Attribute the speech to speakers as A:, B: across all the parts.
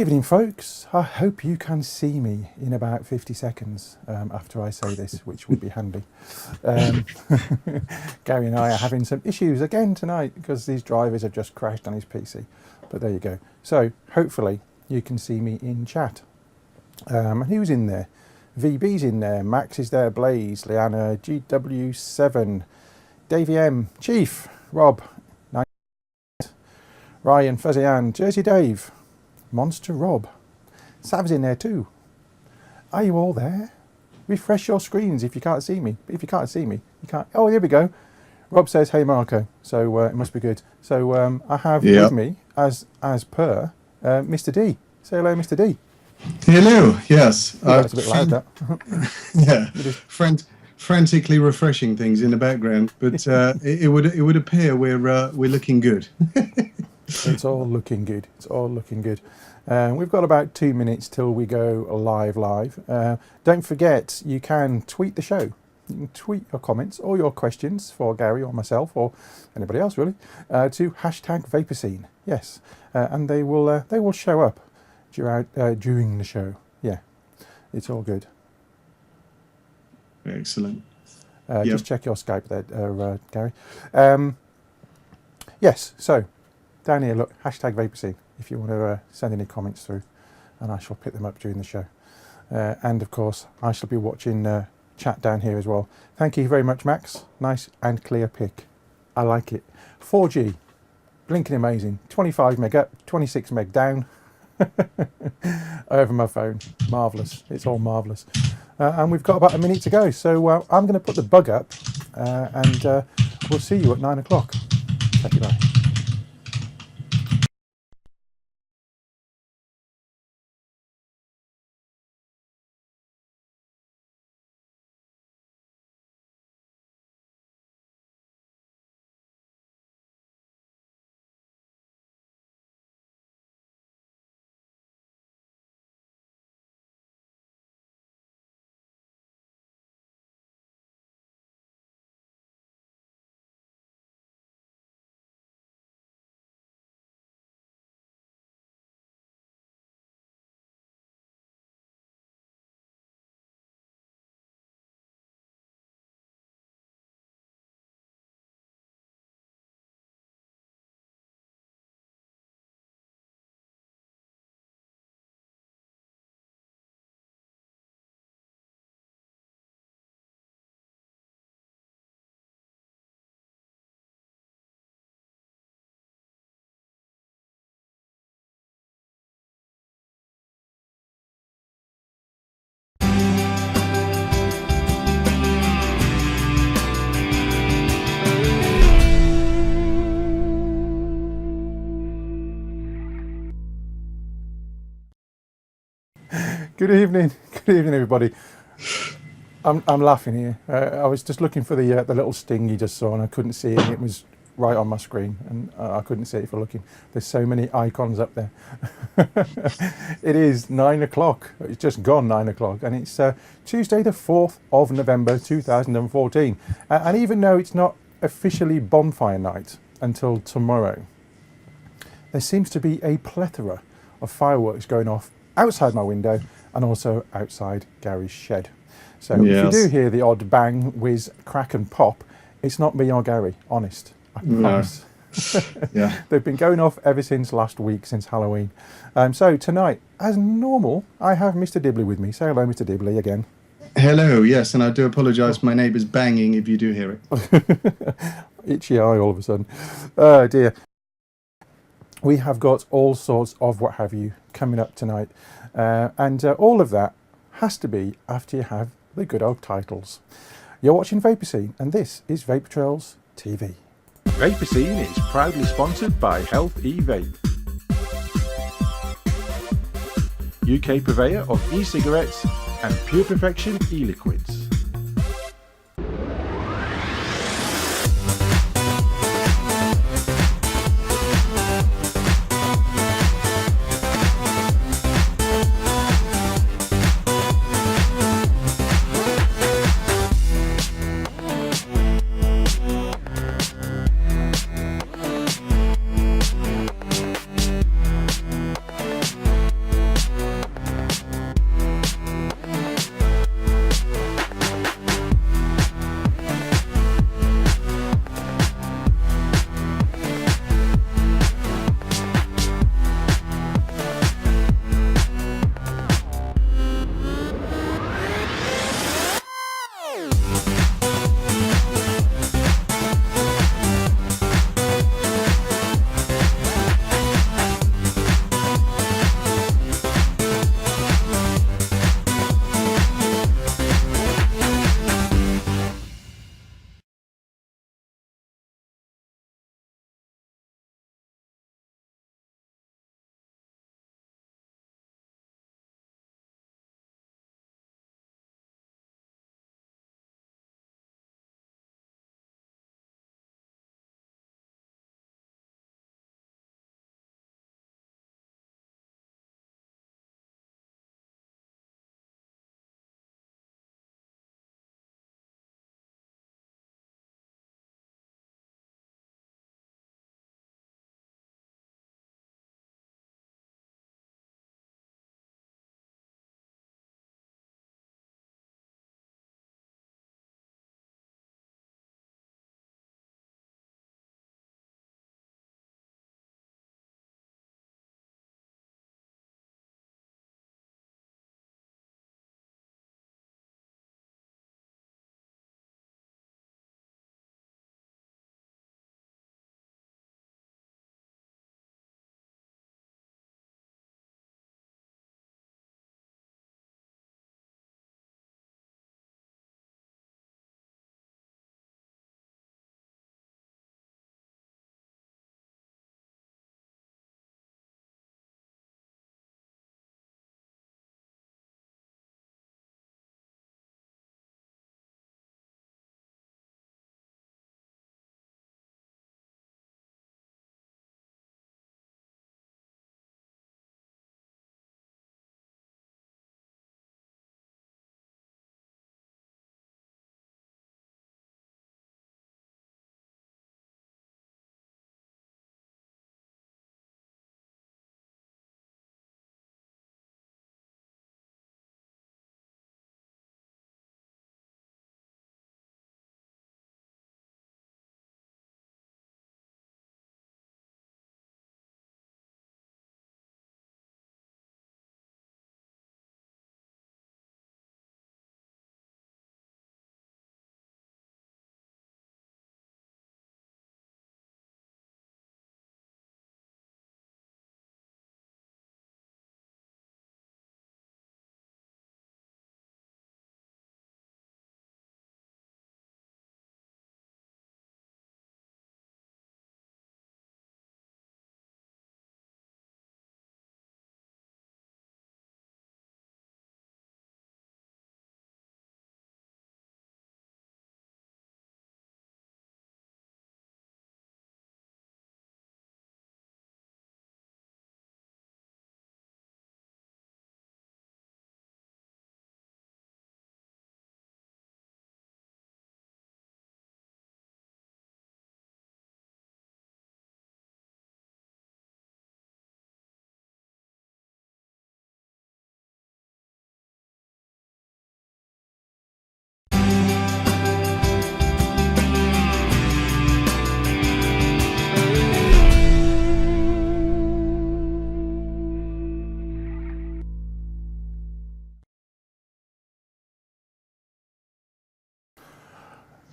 A: evening, folks. I hope you can see me in about 50 seconds after I say this, which would be handy. Gary and I are having some issues again tonight because these drivers have just crashed on his PC. But there you go. So hopefully you can see me in chat. Who's in there? VB's in there. Max is there. Blaze, Leanna, GW7, Davey M, Chief, Rob, Ryan, Fuzzy Ann, Jersey Dave, Monster Rob. Sav's in there too. Are you all there? Refresh your screens if you can't see me. If you can't see me, you can't. Oh, here we go. Rob says, "Hey Marco." So it must be good. So I have with me, as per, Mr. D. Say hello, Mr. D.
B: Hello. Yes.
A: That's a bit loud. That.
B: Yeah. Frantically refreshing things in the background, but it would appear we're looking good.
A: It's all looking good. It's all looking good. We've got about 2 minutes till we go live. Don't forget, you can tweet the show. You can tweet your comments or your questions for Gary or myself or anybody else really to #VaperScene. Yes, and they will show up during the show. Yeah, it's all good.
B: Excellent.
A: Just check your Skype there, Gary. Yes, so down here, look, #VaperScene, if you want to send any comments through, and I shall pick them up during the show. And of course, I shall be watching chat down here as well. Thank you very much, Max. Nice and clear pic. I like it. 4G, blinking amazing. 25 meg up, 26 meg down. Over my phone. Marvellous. It's all marvellous. And we've got about a minute to go, so I'm going to put the bug up, and we'll see you at 9 o'clock. Thank you, bye. Good evening, everybody. I'm laughing here. I was just looking for the little sting you just saw, and I couldn't see it. And it was right on my screen, and I couldn't see it for looking. There's so many icons up there. It is 9 o'clock. It's just gone 9 o'clock, and it's Tuesday, the 4th of November, 2014. And even though it's not officially bonfire night until tomorrow, there seems to be a plethora of fireworks going off outside my window and also outside Gary's shed. So if you do hear the odd bang, whiz, crack and pop, it's not me or Gary, honest. I promise. Yeah. They've been going off ever since last week, since Halloween. So tonight, as normal, I have Mr. Dibley with me. Say hello, Mr. Dibley, again.
B: Hello, yes, and I do apologise for my neighbour's banging if you do hear it.
A: Itchy eye all of a sudden. Oh dear. We have got all sorts of what have you coming up tonight. And all of that has to be after you have the good old titles. You're watching VaperScene, and this is Vapor Trails TV. VaperScene is proudly sponsored by Health eVape, UK purveyor of e-cigarettes and Pure Perfection e-liquids.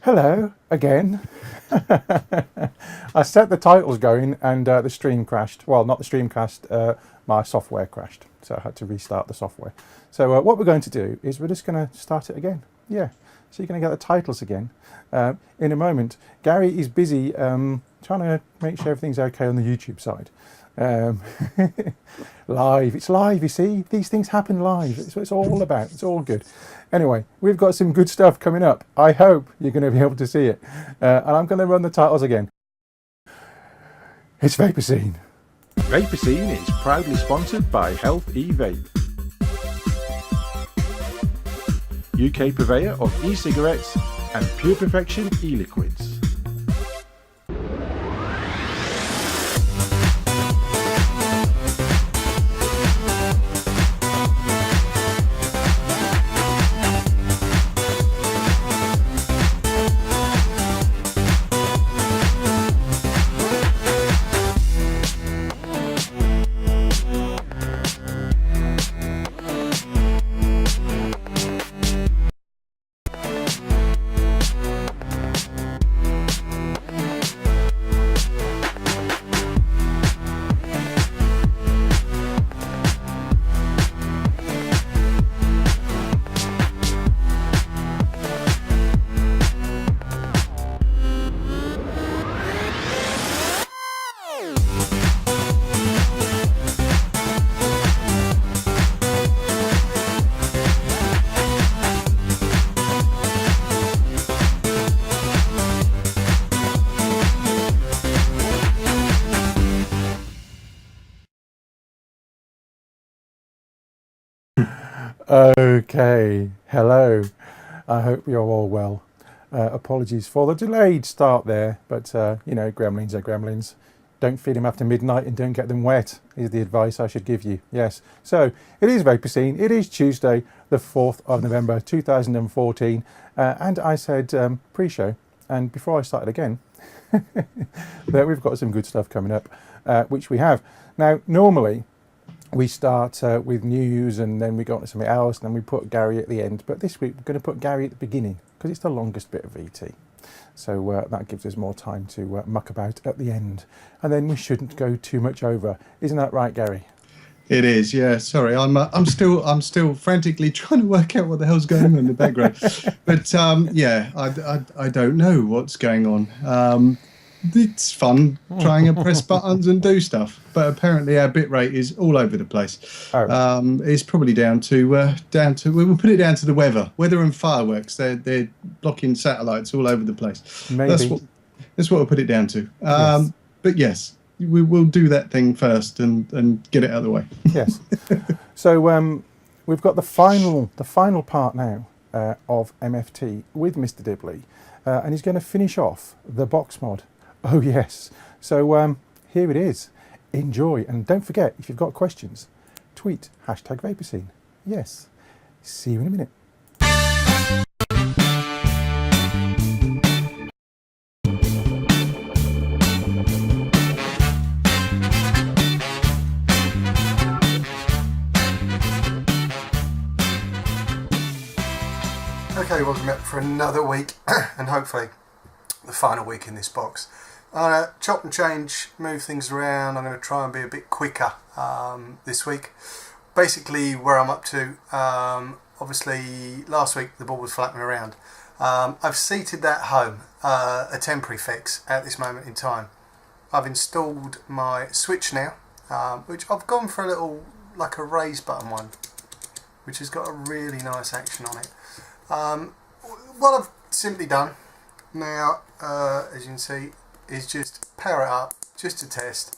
A: Hello again. I set the titles going and the stream crashed. Well, not the stream crashed, my software crashed. So I had to restart the software. So what we're going to do is we're just going to start it again. Yeah, so you're going to get the titles again. In a moment, Gary is busy trying to make sure everything's okay on the YouTube side. Live, it's live, you see. These things happen live. It's what it's all about. It's all good. Anyway, we've got some good stuff coming up. I hope you're going to be able to see it. And I'm going to run the titles again. It's VaperScene. VaperScene is proudly sponsored by Health E-Vape, UK purveyor of e-cigarettes and Pure Perfection e-liquids. Okay, hello. I hope you're all well. Apologies for the delayed start there, but you know, gremlins are gremlins. Don't feed them after midnight and don't get them wet is the advice I should give you. Yes, so it is VaperScene. It is Tuesday, the 4th of November 2014, and I said pre-show, and before I started again, that we've got some good stuff coming up, which we have. Now, normally, we start with news and then we go on to something else and then we put Gary at the end. But this week we're going to put Gary at the beginning because it's the longest bit of VT. So that gives us more time to muck about at the end. And then we shouldn't go too much over. Isn't that right, Gary?
B: It is, yeah. Sorry, I'm still frantically trying to work out what the hell's going on in the background. But yeah, I don't know what's going on. It's fun trying to press buttons and do stuff, but apparently our bitrate is all over the place.
A: Oh.
B: It's probably down to we'll put it down to the weather and fireworks. They're blocking satellites all over the place.
A: Maybe.
B: That's what we'll put it down to.
A: Yes.
B: But yes, we will do that thing first and get it out of the way.
A: Yes. So we've got the final part now of MFT with Mr. Dibley, and he's going to finish off the box mod. Oh yes. So here it is. Enjoy, and don't forget, if you've got questions, tweet #VaperScene. Yes. See you in a minute.
C: Okay, welcome back for another week, and hopefully the final week in this box. I'm going to chop and change, move things around. I'm going to try and be a bit quicker this week. Basically, where I'm up to, obviously last week the board was flapping around. I've seated that home, a temporary fix at this moment in time. I've installed my switch now, which I've gone for a little, like a raise button one, which has got a really nice action on it. What I've simply done now, as you can see, is just power it up just to test.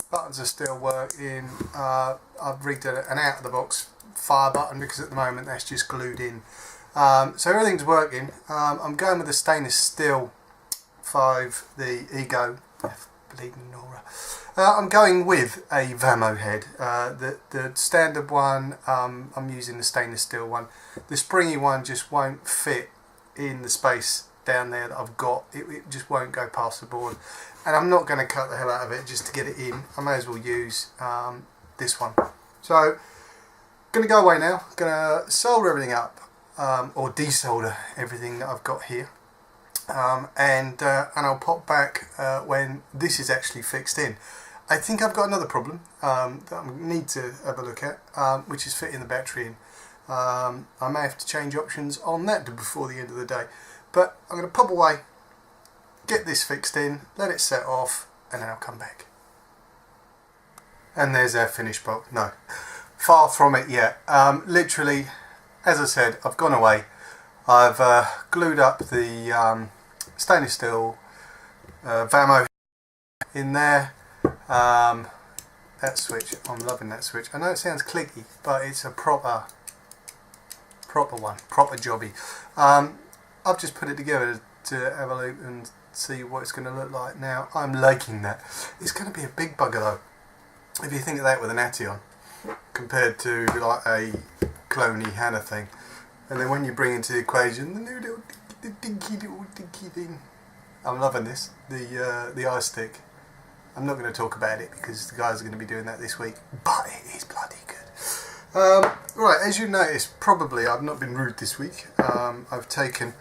C: Buttons are still working. I've rigged an out of the box fire button because at the moment that's just glued in. So everything's working. I'm going with the stainless steel 5, the Ego. Bleeding Nora. I'm going with a Vamo head. The standard one, I'm using the stainless steel one. The springy one just won't fit in the space down there that I've got. It just won't go past the board, and I'm not going to cut the hell out of it just to get it in. I may as well use this one. So going to go away now, going to solder everything up, or desolder everything that I've got here. and I'll pop back when this is actually fixed in. I think I've got another problem that I need to have a look at, which is fitting the battery in. I may have to change options on that before the end of the day, but I'm going to pop away, get this fixed in, let it set off, and then I'll come back. And there's our finished box. No, far from it yet. Literally, as I said, I've gone away. I've glued up the stainless steel Vamo in there. That switch, I'm loving that switch. I know it sounds clicky, but it's a proper one, proper jobby. I've just put it together to have a look and see what it's going to look like. Now, I'm liking that. It's going to be a big bugger though, if you think of that with an Ation, compared to like a cloney Hannah thing. And then when you bring into the equation the new little dinky thing. I'm loving this, the iStick. I'm not going to talk about it because the guys are going to be doing that this week, but it is bloody good. Right, as you noticed, probably I've not been rude this week. I've taken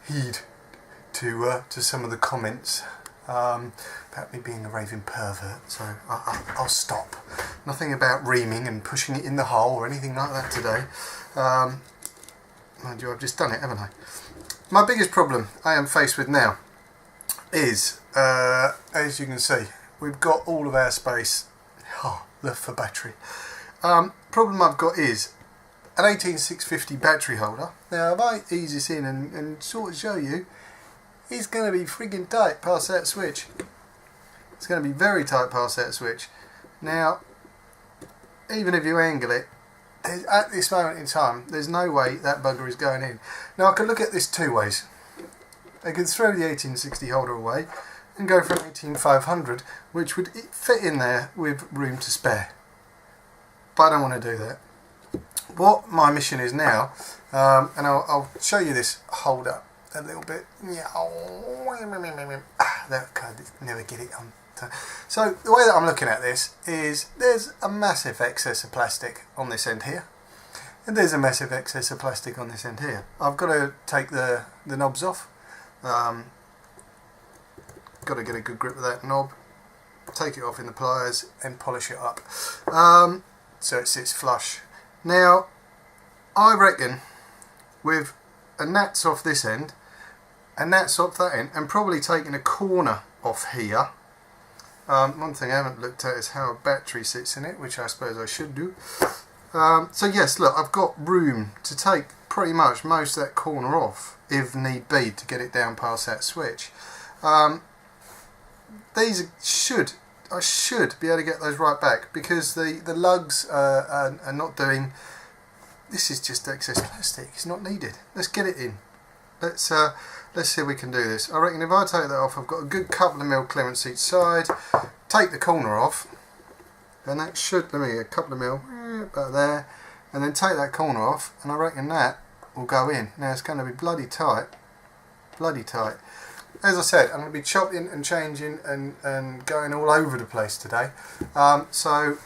C: heed to some of the comments about me being a raving pervert, so I'll stop. Nothing about reaming and pushing it in the hole or anything like that today. Mind you, I've just done it, haven't I? My biggest problem I am faced with now is, as you can see, we've got all of our space left for battery. Problem I've got is an 18650 battery holder. Now if I ease this in and sort of show you, it's going to be friggin' tight past that switch. It's going to be very tight past that switch. Now, even if you angle it, at this moment in time, there's no way that bugger is going in. Now I can look at this two ways. I can throw the 1860 holder away and go for an 18500, which would fit in there with room to spare. But I don't want to do that. What my mission is now, and I'll show you this holder a little bit. Yeah, never get it on. So the way that I'm looking at this is there's a massive excess of plastic on this end here, and there's a massive excess of plastic on this end here. I've got to take the knobs off. Got to get a good grip of that knob, take it off in the pliers and polish it up so it sits flush. Now I reckon with a nats off this end, a nats off that end, and probably taking a corner off here. One thing I haven't looked at is how a battery sits in it, which I suppose I should do. So yes, look, I've got room to take pretty much most of that corner off if need be to get it down past that switch. These I should be able to get those right back because the lugs are not doing. This is just excess plastic. It's not needed. Let's get it in. Let's see if we can do this. I reckon if I take that off, I've got a good couple of mil clearance each side. Take the corner off, and that should be a couple of mil about there, and then take that corner off, and I reckon that will go in. Now it's going to be bloody tight, bloody tight. As I said, I'm going to be chopping and changing and going all over the place today. So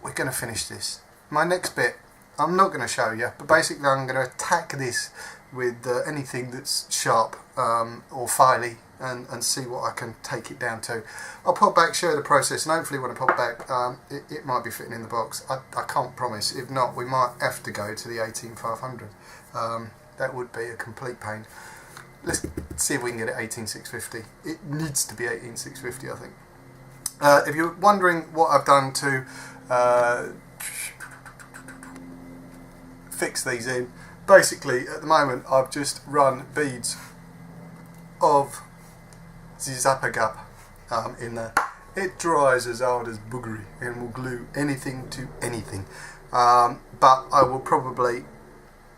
C: we're going to finish this. My next bit, I'm not going to show you, but basically I'm going to attack this with anything that's sharp or filey and see what I can take it down to. I'll pop back, show you the process, and hopefully when I pop back it might be fitting in the box. I can't promise. If not, we might have to go to the 18500. That would be a complete pain. Let's see if we can get it 18650. It needs to be 18650, I think. If you're wondering what I've done to fix these in, basically at the moment I've just run beads of the Zapagap in there. It dries as hard as boogery and will glue anything to anything, but I will probably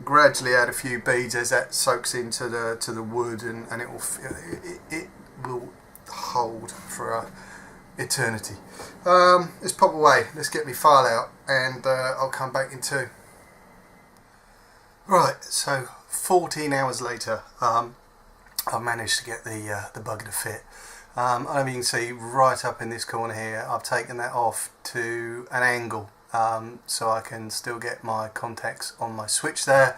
C: gradually add a few beads as that soaks into the wood, and it will hold for eternity. Let's pop away, let's get my file out, and I'll come back in two. Right, so 14 hours later, I've managed to get the bugger to fit. And you can see right up in this corner here, I've taken that off to an angle so I can still get my contacts on my switch there.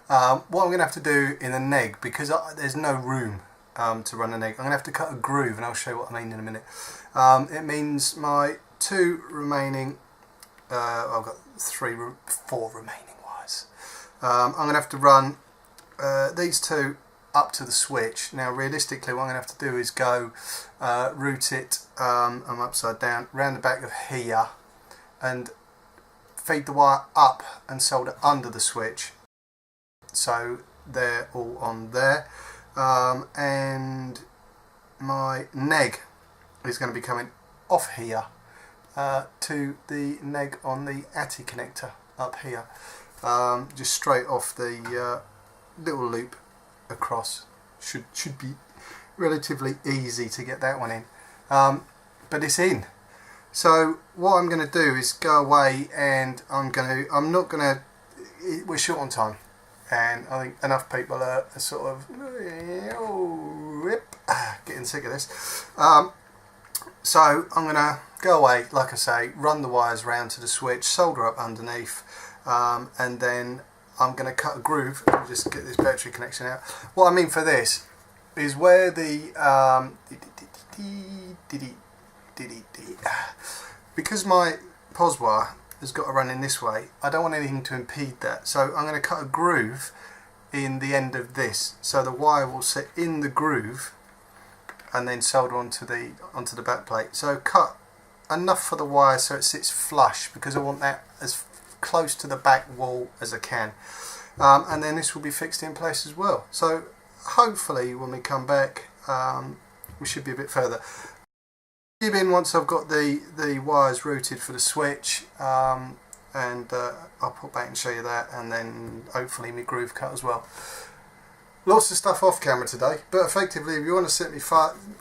C: What I'm going to have to do in the neg, because there's no room to run a neg, I'm going to have to cut a groove, and I'll show you what I mean in a minute. It means my two remaining, I've got four remaining wires. I'm going to have to run these two up to the switch. Now realistically what I'm going to have to do is go route it, I'm upside down, round the back of here and feed the wire up and solder under the switch, so they're all on there, and my neg is going to be coming off here to the neg on the ATI connector up here, just straight off the little loop across. Should be relatively easy to get that one in, but it's in. So what I'm going to do is go away, and we're short on time, and I think enough people are sort of getting sick of this. So I'm going to go away, like I say, run the wires round to the switch, solder up underneath, and then I'm going to cut a groove. Let me just get this battery connection out. What I mean for this is where the because my POS wire has got to run in this way, I don't want anything to impede that. So I'm going to cut a groove in the end of this, so the wire will sit in the groove and then solder onto the back plate. So cut enough for the wire so it sits flush, because I want that as close to the back wall as I can, and then this will be fixed in place as well. So hopefully when we come back we should be a bit further. In once I've got the wires routed for the switch, and I'll put back and show you that, and then hopefully my groove cut as well. Lots of stuff off camera today, but effectively if you want to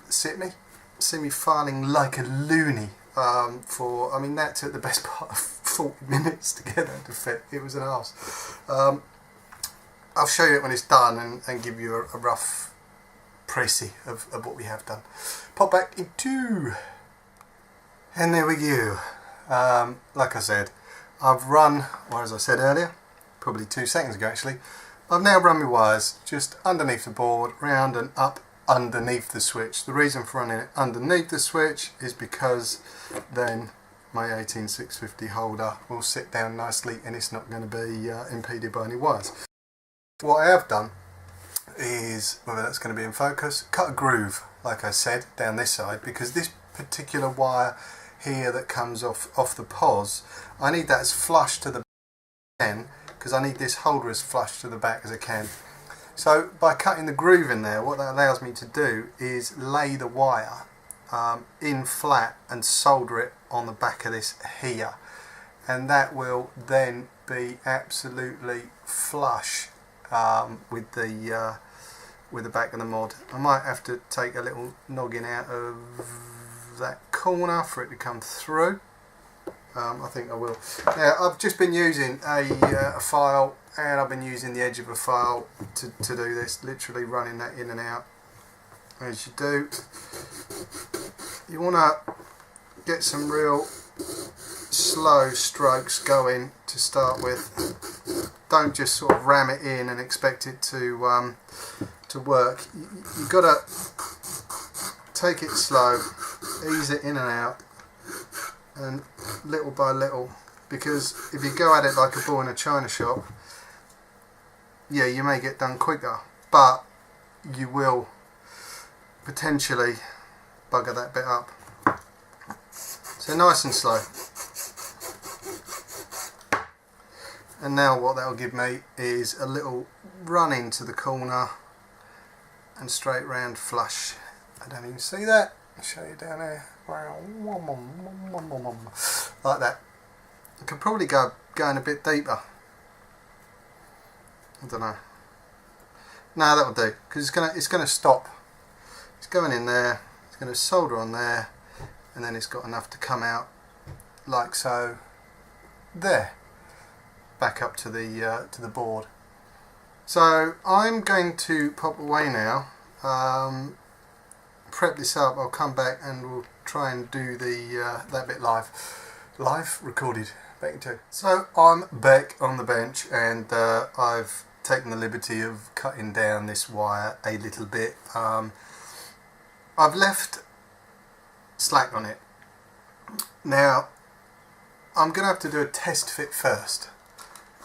C: see me filing like a loony, I mean that took the best part of 40 minutes to get that to fit. It was an arse. I'll show you it when it's done and give you a rough précis of what we have done. Pop back in 2, and there we go. Like I said, I've run, or as I said earlier, probably 2 seconds ago actually, I've now run my wires just underneath the board, round and up underneath the switch. The reason for running it underneath the switch is because then my 18650 holder will sit down nicely and it's not going to be impeded by any wires. What I have done is, whether that's going to be in focus, cut a groove, like I said, down this side, because this particular wire here that comes off the POS, I need that as flush to the back, because I need this holder as flush to the back as I can. So by cutting the groove in there, what that allows me to do is lay the wire in flat and solder it on the back of this here, and that will then be absolutely flush with the back of the mod. I might have to take a little noggin out of that corner for it to come through. I think I will. Now I've just been using a file, and I've been using the edge of a file to do this, literally running that in and out as you do. You want to get some real slow strokes going to start with. Don't just sort of ram it in and expect it to work. You've got to take it slow, ease it in and out, and little by little, because if you go at it like a bull in a china shop, yeah, you may get done quicker, but you will potentially bugger that bit up. So nice and slow. And now what that will give me is a little run into the corner and straight round flush. I don't even see that. I'll show you down there. Like that. I could probably go in a bit deeper. I don't know. No, that'll do, because it's gonna stop. It's going in there. It's going to solder on there, and then it's got enough to come out like so. There. Back up to the board. So I'm going to pop away now. Prep this up. I'll come back and we'll try and do that bit live. Live recorded. Back in 2. So I'm back on the bench, and I've taken the liberty of cutting down this wire a little bit. I've left slack on it. Now I'm going to have to do a test fit first.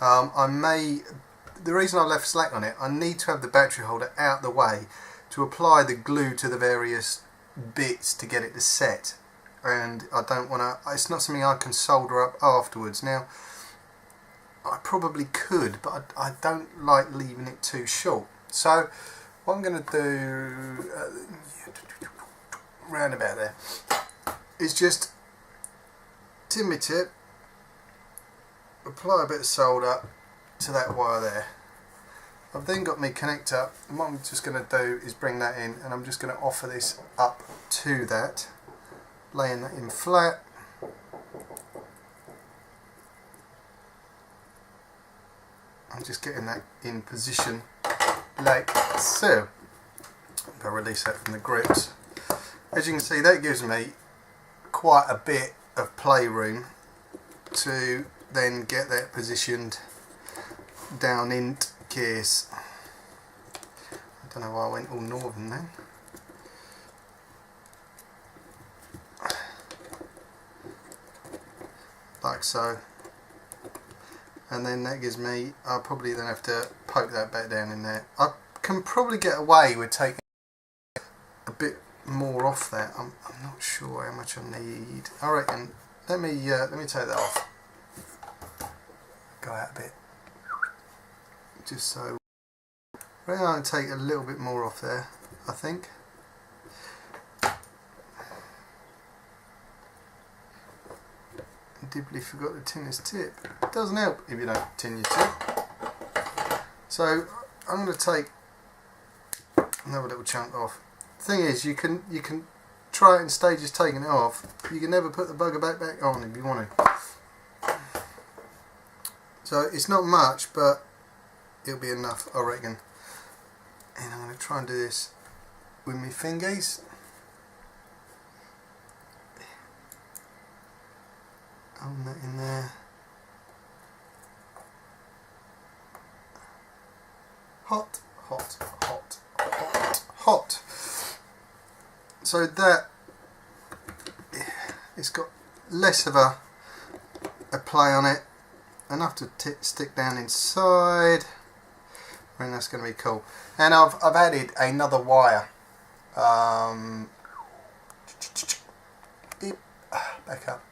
C: The reason I left slack on it, I need to have the battery holder out the way to apply the glue to the various bits to get it to set, and I don't want to, it's not something I can solder up afterwards. Now I probably could, but I don't like leaving it too short, so what I'm going to do round about there is just tin my tip, apply a bit of solder to that wire there. I've then got my connector, and what I'm just going to do is bring that in, and I'm just going to offer this up to that, laying that in flat. I'm just getting that in position like so. I'll release that from the grips. As you can see, that gives me quite a bit of playroom to then get that positioned down in case. I don't know why I went all northern then. Like so. And then that gives me, I'll probably then have to poke that back down in there. I can probably get away with taking a bit more off that. I'm not sure how much I need. I reckon, let me take that off. Go out a bit. Just so. I reckon I'll take a little bit more off there, I think. Dibley forgot to tin his tip. It doesn't help if you don't tin your tip. So I'm going to take another little chunk off. The thing is, you can try it in stages taking it off. You can never put the bugger back on if you want to. So it's not much, but it'll be enough, I reckon. And I'm going to try and do this with my fingers. Hold that in there. Hot, hot, hot, hot, hot. So that, it's got less of a play on it, enough to stick down inside. I think that's going to be cool. And I've added another wire. Back up.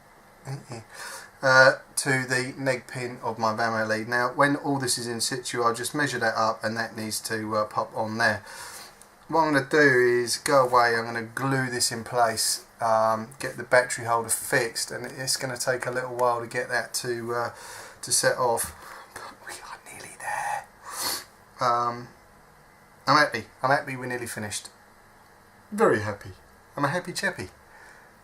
C: To the neg pin of my Vamo lead. Now when all this is in situ, I'll just measure that up, and that needs to pop on there. What I'm going to do is go away, I'm going to glue this in place, get the battery holder fixed, and it's going to take a little while to get that to set off, but we are nearly there. I'm happy we're nearly finished. Very happy. I'm a happy chappy.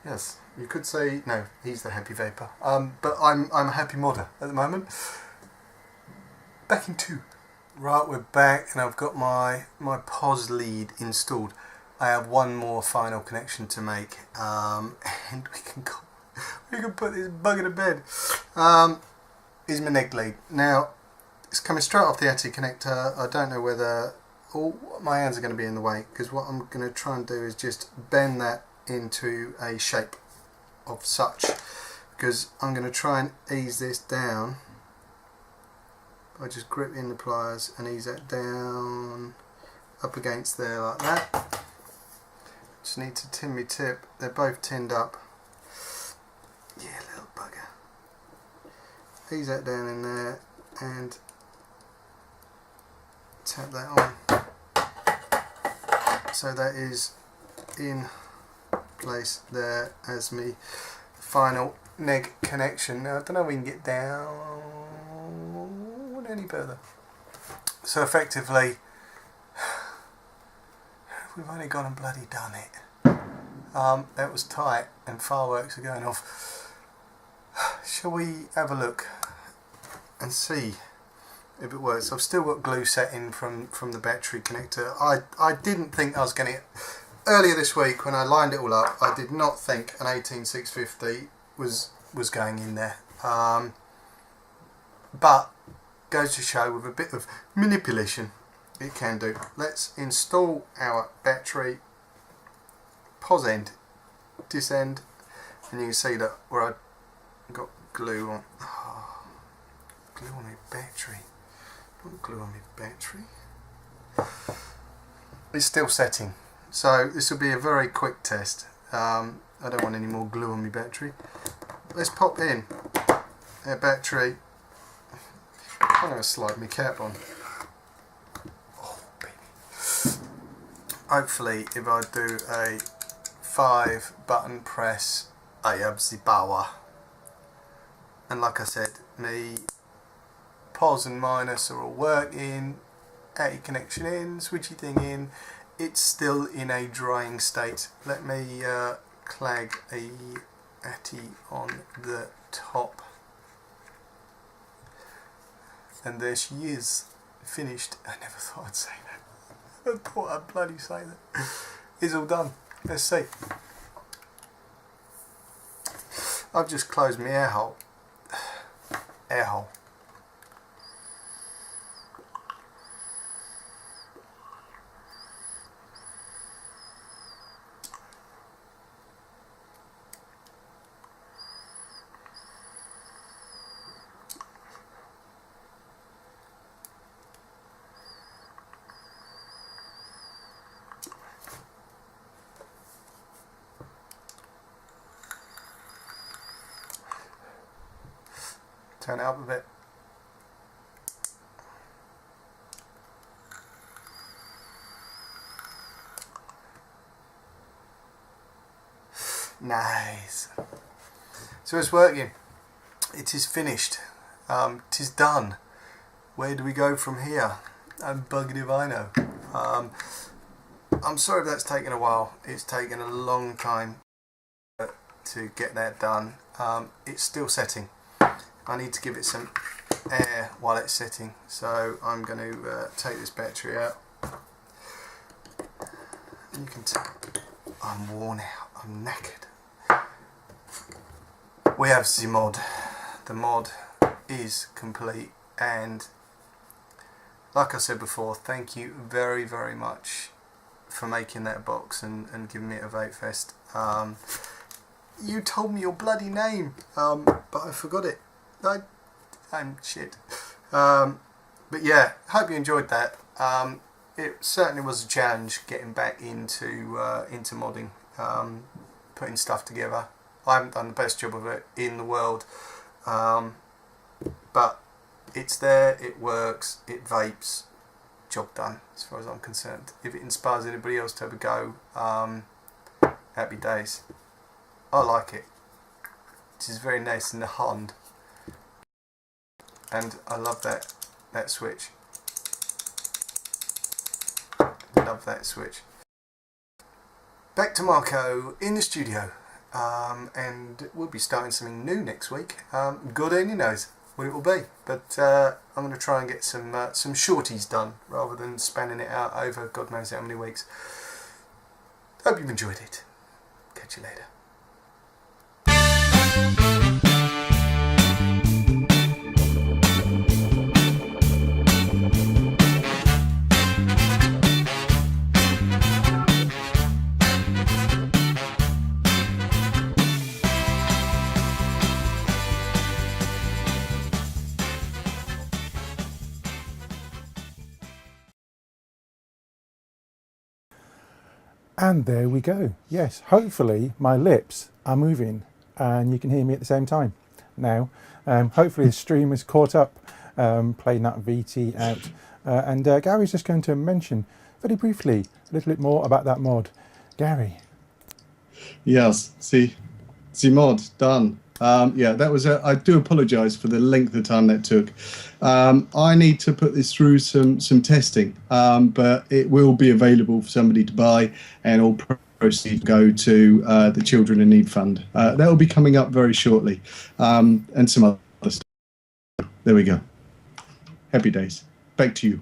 C: Yes, you could say, no, he's the happy vapor. But I'm a happy modder at the moment. Back in 2. Right, we're back, and I've got my POS lead installed. I have one more final connection to make, and we can put this bugger to bed. Is my neg lead. Now, it's coming straight off the ATOMIZER connector. I don't know whether my hands are going to be in the way, because what I'm going to try and do is just bend that into a shape of such, because I'm going to try and ease this down by just gripping the pliers and ease that down up against there like that. Just need to tin my tip. They're both tinned up. Yeah, little bugger. Ease that down in there and tap that on. So that is in place there as me final neg connection. Now I don't know if we can get down any further. So effectively we've only gone and bloody done it. That was tight and fireworks are going off. Shall we have a look and see if it works? I've still got glue setting from the battery connector. I didn't think I was going to. Earlier this week when I lined it all up, I did not think an 18650 was going in there. But goes to show with a bit of manipulation it can do. Let's install our battery, pos end, dis end, and you can see that where I got glue on. Oh, glue on my battery. Not glue on my battery. It's still setting, so this will be a very quick test. I don't want any more glue on my battery. Let's pop in our battery. I'm going to slide my cap on. Oh, baby. Hopefully, if I do a 5-button press, I have the power. And like I said, me pos and minus are all working. AT connection in, switchy thing in. It's still in a drying state. Let me clag a ATI on the top. And there she is, finished. I never thought I'd say that. I thought I'd bloody say that. It's all done. Let's see. I've just closed my air hole. Air hole. Turn it up a bit. Nice. So it's working. It is finished. It is done. Where do we go from here? I'm bugged if I know. I'm sorry if that's taken a while. It's taken a long time to get that done. It's still setting. I need to give it some air while it's sitting, so I'm going to take this battery out. And you can tell I'm worn out, I'm knackered. We have the mod. The mod is complete, and like I said before, thank you very, very much for making that box and giving me it a Vape Fest. You told me your bloody name, but I forgot it. I'm shit. But yeah, hope you enjoyed that. It certainly was a challenge getting back into modding, putting stuff together. I haven't done the best job of it in the world, but it's there, it works, it vapes, job done as far as I'm concerned. If it inspires anybody else to have a go, happy days. I like it. It is very nice in the hand. And I love that switch. Love that switch. Back to Marco in the studio, and we'll be starting something new next week. God only knows what it will be, but I'm going to try and get some shorties done rather than spanning it out over God knows how many weeks. Hope you've enjoyed it. Catch you later.
A: And there we go. Yes, hopefully my lips are moving and you can hear me at the same time now. Hopefully the stream is caught up, playing that VT out. And Gary's just going to mention very briefly a little bit more about that mod. Gary.
B: Yes, see mod done. Yeah, that was I do apologise for the length of time that took. I need to put this through some testing, but it will be available for somebody to buy, and all proceeds go to the Children in Need Fund. That will be coming up very shortly, and some other stuff. There we go. Happy days. Back to you.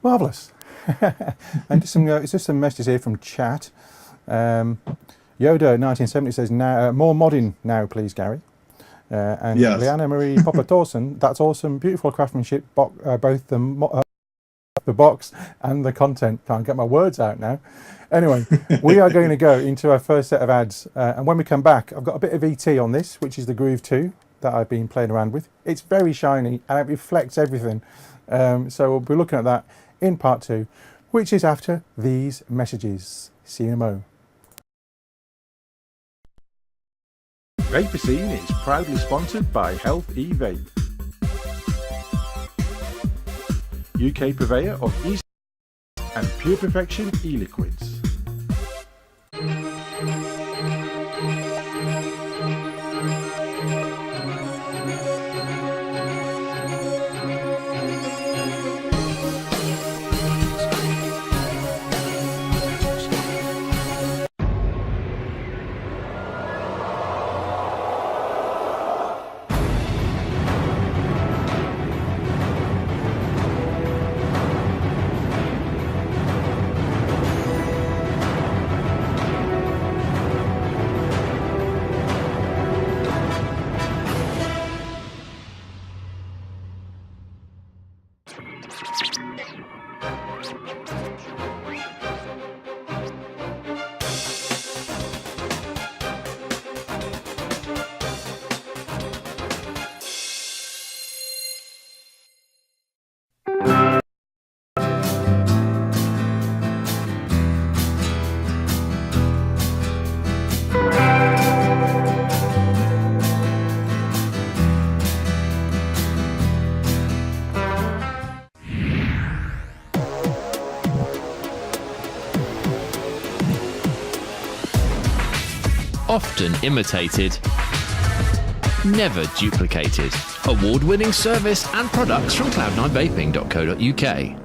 A: Marvellous. And just some messages here from chat. Yoda 1970 says, now more modding now please, Gary. And
B: Yes.
A: Leanna Marie Popper-Dawson, that's awesome, beautiful craftsmanship, both the box and the content. Can't get my words out now. Anyway, we are going to go into our first set of ads, and when we come back, I've got a bit of ET on this, which is the Groove II that I've been playing around with. It's very shiny and it reflects everything. So we'll be looking at that in part 2, which is after these messages. See you in a mo. VaperScene is proudly sponsored by Health E-Vape, UK purveyor of e-cigs and Pure Perfection e-liquids.
D: Often imitated, never duplicated. Award-winning service and products from cloud9vaping.co.uk.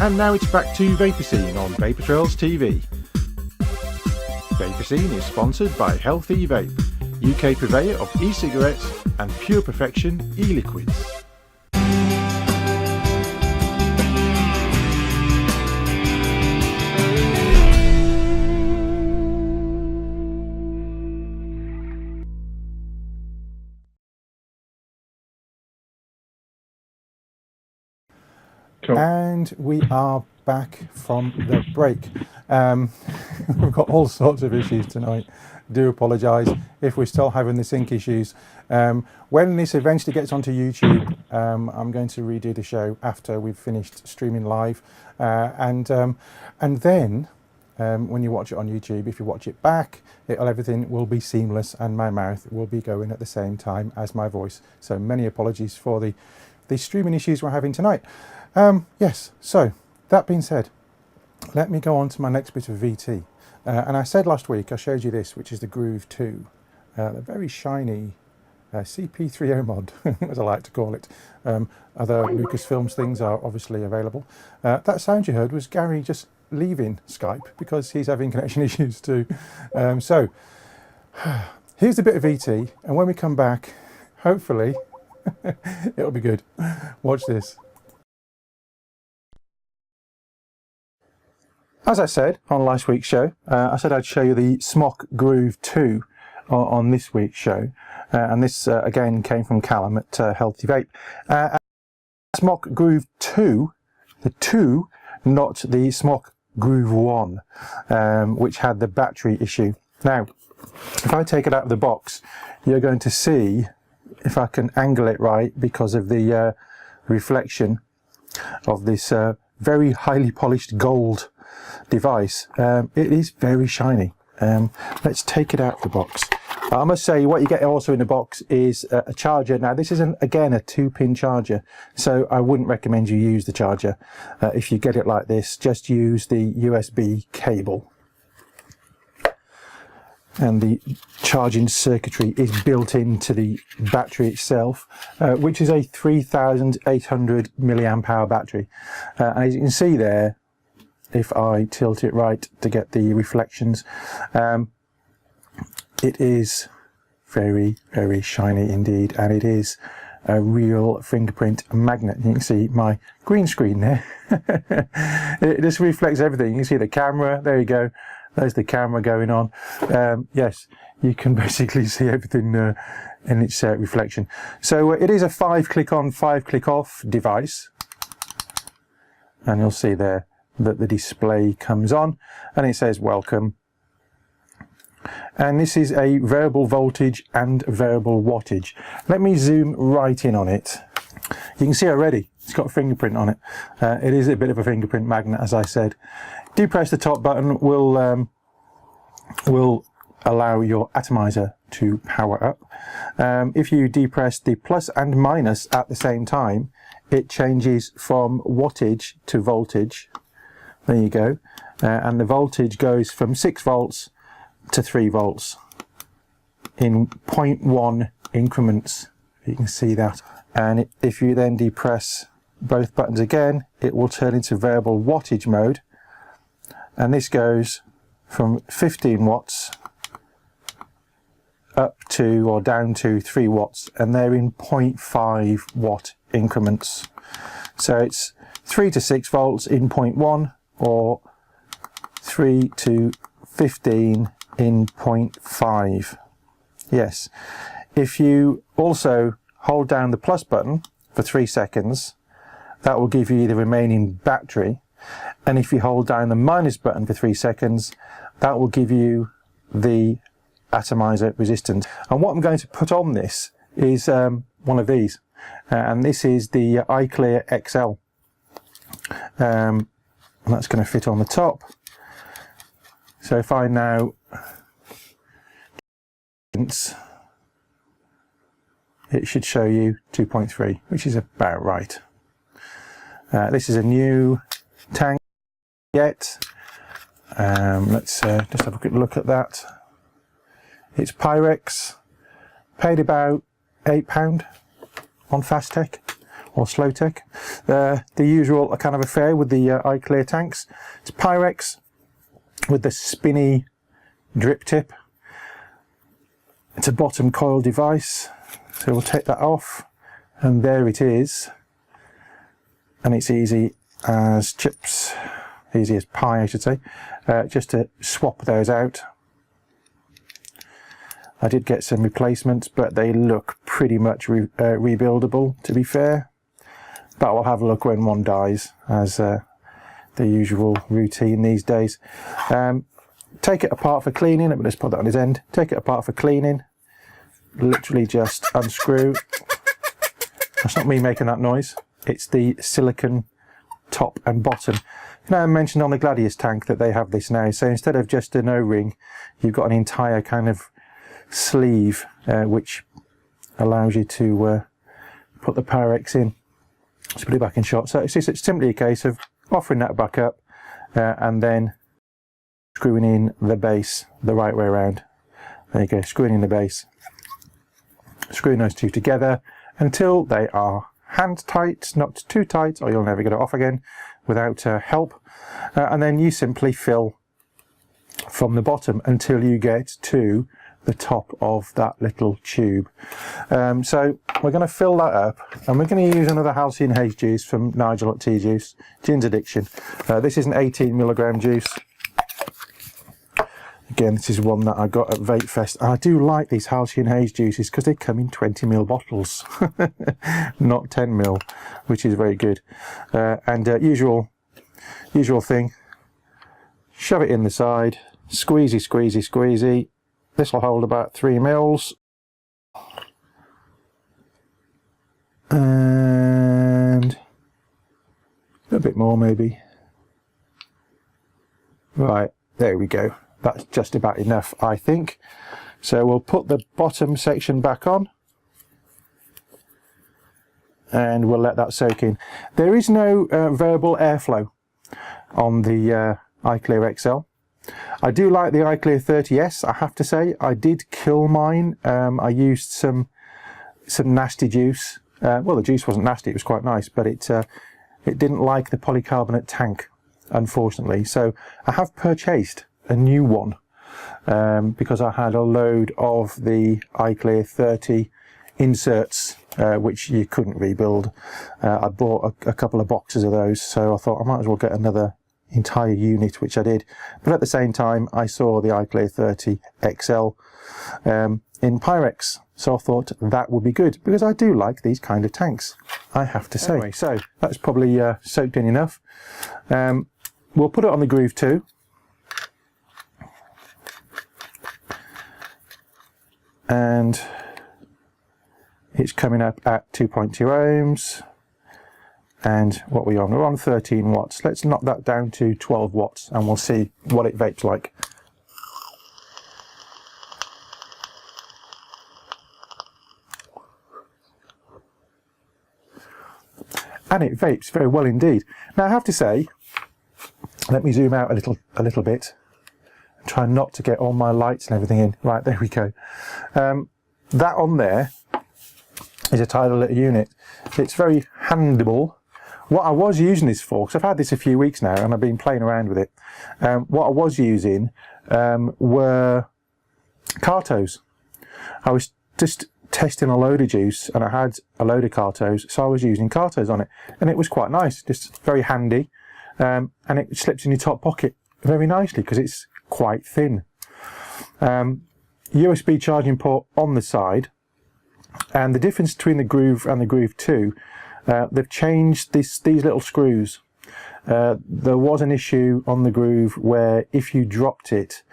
A: And now it's back to VaperScene on Vapor Trails TV. VaperScene is sponsored by Health E-Vape, UK purveyor of e-cigarettes and Pure Perfection e-liquids.
B: Cool.
A: And we are back from the break. We've got all sorts of issues tonight. Do apologise if we're still having the sync issues. When this eventually gets onto YouTube, I'm going to redo the show after we've finished streaming live. And then when you watch it on YouTube, if you watch it back, everything will be seamless and my mouth will be going at the same time as my voice. So many apologies for the streaming issues we're having tonight. Yes, so that being said, let me go on to my next bit of VT. And I said last week, I showed you this, which is the Groove II, the very shiny CP3O mod, as I like to call it. Other Lucasfilms things are obviously available. That sound you heard was Gary just leaving Skype because he's having connection issues too. So here's a bit of VT, and when we come back, hopefully it'll be good. Watch this. As I said on last week's show, I said I'd show you the Smok Groove II on this week's show. And this, again, came from Callum at Healthy Vape. Smok Groove II, the 2, not the Smok Groove I, which had the battery issue. Now, if I take it out of the box, you're going to see, if I can angle it right, because of the reflection of this very highly polished gold device, it is very shiny. Let's take it out of the box. I must say, what you get also in the box is a charger. Now, this is, again, a 2-pin charger, so I wouldn't recommend you use the charger. If you get it like this, just use the USB cable. And the charging circuitry is built into the battery itself, which is a 3,800 milliamp hour battery. And as you can see there, if I tilt it right to get the reflections, it is very, very shiny indeed, and it is a real fingerprint magnet. You can see my green screen there. It just reflects everything. You can see the camera, there you go. There's the camera going on. Yes, you can basically see everything in its reflection. So it is a 5-click on, 5-click off device. And you'll see there that the display comes on and it says welcome. And this is a variable voltage and variable wattage. Let me zoom right in on it. You can see already it's got a fingerprint on it. It is a bit of a fingerprint magnet, as I said. Depress the top button will allow your atomizer to power up. If you depress the plus and minus at the same time, it changes from wattage to voltage. There you go. And the voltage goes from 6 volts to 3 volts in 0.1 increments. You can see that. And if you then depress both buttons again, it will turn into variable wattage mode. And this goes from 15 watts up to or down to 3 watts, and they're in 0.5 watt increments. So it's 3 to 6 volts in 0.1 or 3 to 15 in 0.5. Yes. If you also hold down the plus button for 3 seconds, that will give you the remaining battery. And if you hold down the minus button for 3 seconds, that will give you the atomizer resistance. And what I'm going to put on this is one of these. And this is the iClear XL. And that's going to fit on the top. So if I now it should show you 2.3, which is about right. This is a new tank yet. Let's just have a quick look at that. It's Pyrex. Paid about £8 on Fast Tech or Slow Tech. The usual kind of affair with the iClear tanks. It's Pyrex with the spinny drip tip. It's a bottom coil device, so we'll take that off, and there it is. And it's easy as chips, easy as pie I should say, just to swap those out. I did get some replacements, but they look pretty much rebuildable, to be fair. But we'll have a look when one dies, as the usual routine these days. Take it apart for cleaning. Let me just put that on his end. Take it apart for cleaning. Literally just unscrew. That's not me making that noise. It's the silicon top and bottom. Now, I mentioned on the Gladius tank that they have this now. So instead of just an O-ring, you've got an entire kind of sleeve, which allows you to put the Pyrex in. Let's put it back in shot. So it's simply a case of offering that back up and then screwing in the base the right way around. There you go, screwing in the base. Screwing those two together until they are hand tight, not too tight, or you'll never get it off again without help. And then you simply fill from the bottom until you get to the top of that little tube. So we're going to fill that up, and we're going to use another halcyon haze juice from Nigel at Tea Juice, Gin's Addiction. This is an 18mg juice. Again, this is one that I got at Vape Fest. And I do like these halcyon haze juices because they come in 20ml bottles, not 10ml, which is very good. And usual thing, shove it in the side, squeezy, squeezy, squeezy. This will hold about 3 mils. And a bit more maybe. Right, there we go. That's just about enough, I think. So we'll put the bottom section back on and we'll let that soak in. There is no variable airflow on the iClear XL. I do like the iClear 30S, I have to say. I did kill mine. I used some nasty juice. Well, the juice wasn't nasty, it was quite nice, but it didn't like the polycarbonate tank, unfortunately. So I have purchased a new one because I had a load of the iClear 30 inserts which you couldn't rebuild. I bought a couple of boxes of those, so I thought I might as well get another entire unit, which I did. But at the same time, I saw the iClear 30 XL in Pyrex, so I thought that would be good because I do like these kind of tanks, I have to say. Anyway, so that's probably soaked in enough. We'll put it on the Groove II. And it's coming up at 2.2 ohms. And what we're on? We're on 13 watts. Let's knock that down to 12 watts and we'll see what it vapes like. And it vapes very well indeed. Now I have to say, let me zoom out a little bit. Try not to get all my lights and everything in. Right, there we go. That on there is a tiny little unit. It's very handable. What I was using this for, because I've had this a few weeks now and I've been playing around with it. What I was using were Cartos. I was just testing a load of juice and I had a load of Cartos, so I was using Cartos on it. And it was quite nice, just very handy. And it slips in your top pocket very nicely because it's quite thin. USB charging port on the side, and the difference between the Groove and the Groove II, they've changed these little screws. There was an issue on the Groove where if you dropped it,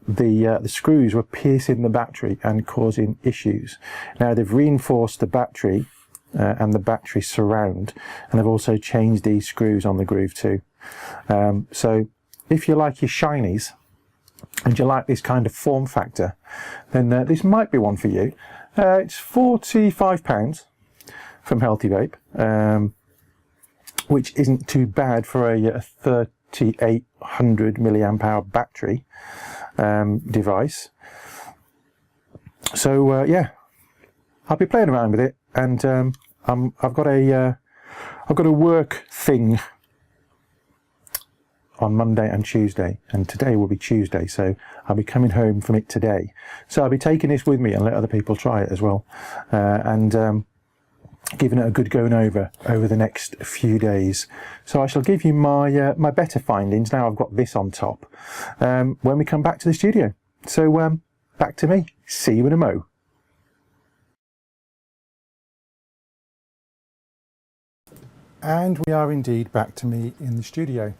A: the screws were piercing the battery and causing issues. Now they've reinforced the battery and the battery surround, and they've also changed these screws on the Groove II. So if you like your shinies and you like this kind of form factor, then this might be one for you. It's £45 from Healthy Vape, which isn't too bad for a 3800 milliamp hour battery device. So yeah, I'll be playing around with it, and I've got a work thing on Monday and Tuesday, and today will be Tuesday, so I'll be coming home from it today. So I'll be taking this with me and let other people try it as well, and giving it a good going over the next few days. So I shall give you my my better findings now I've got this on top when we come back to the studio. So back to me. See you in a mo. And we are indeed back to me in the studio.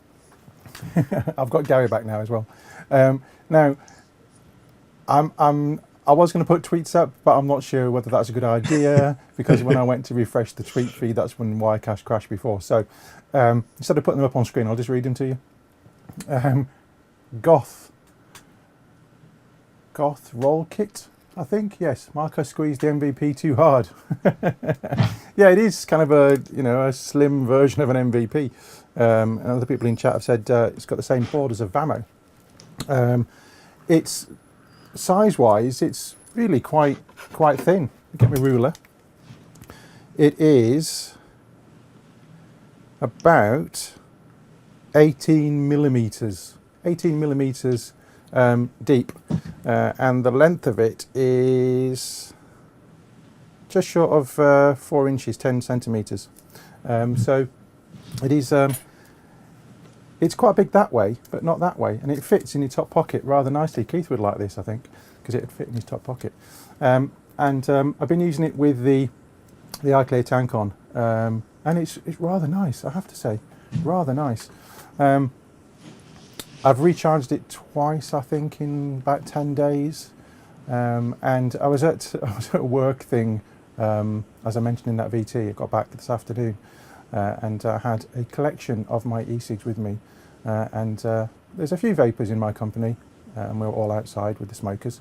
A: I've got Gary back now as well. Now, I was going to put tweets up, but I'm not sure whether that's a good idea because when I went to refresh the tweet feed, that's when Wirecache crashed before. So instead of putting them up on screen, I'll just read them to you. Goth Roll Kit, I think. Yes, Marco squeezed the MVP too hard. Yeah, it is kind of a slim version of an MVP. And other people in chat have said it's got the same board as a Vamo. It's size-wise, it's really quite thin. Get my ruler. It is about 18 millimeters deep, and the length of it is just short of 4 inches, 10 centimeters. So it is. It's quite big that way, but not that way, and it fits in your top pocket rather nicely. Keith would like this, I think, because it would fit in his top pocket. And I've been using it with the iClear tank on, and it's rather nice, I have to say, rather nice. I've recharged it twice, I think, in about 10 days. And I was at a work thing, as I mentioned in that VT. I got back this afternoon, and I had a collection of my e-cigs with me. And there's a few vapors in my company, and we're all outside with the smokers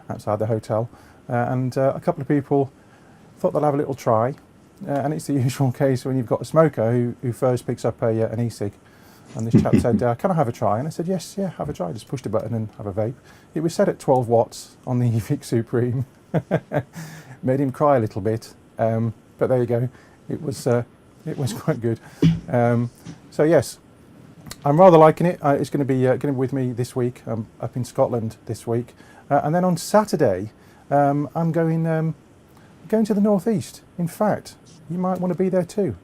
A: outside the hotel. And a couple of people thought they'll have a little try. And it's the usual case when you've got a smoker who first picks up an e-cig. And this chap said, can I have a try? And I said, yes, yeah, have a try. Just push the button and have a vape. It was set at 12 watts on the eFix Supreme. Made him cry a little bit. But there you go. It was quite good. So yes, I'm rather liking it. It's going to be with me this week. I'm up in Scotland this week. And then on Saturday, I'm going to the northeast. In fact, you might want to be there too.